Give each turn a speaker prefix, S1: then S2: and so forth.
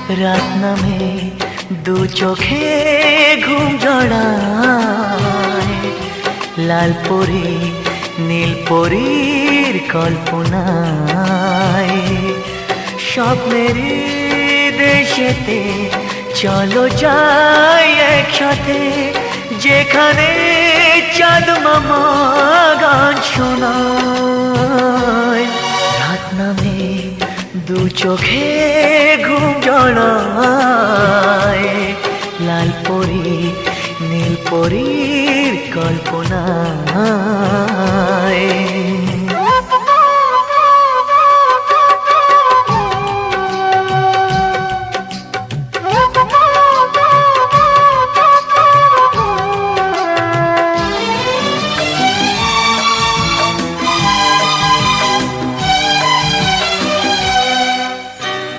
S1: রাত নামে দু চোখে ঘুম জড়ায়, লাল পরি নীল পরীর কল্পনায়। স্বপ্নের দেশেতে চলো যাই একসাথে, যেখানে চাঁদ মামা গান শোনায়। রাত নামে দু চোখে ঘুম জড়ায়, লাল পরি নীল পরীর কল্পনায়।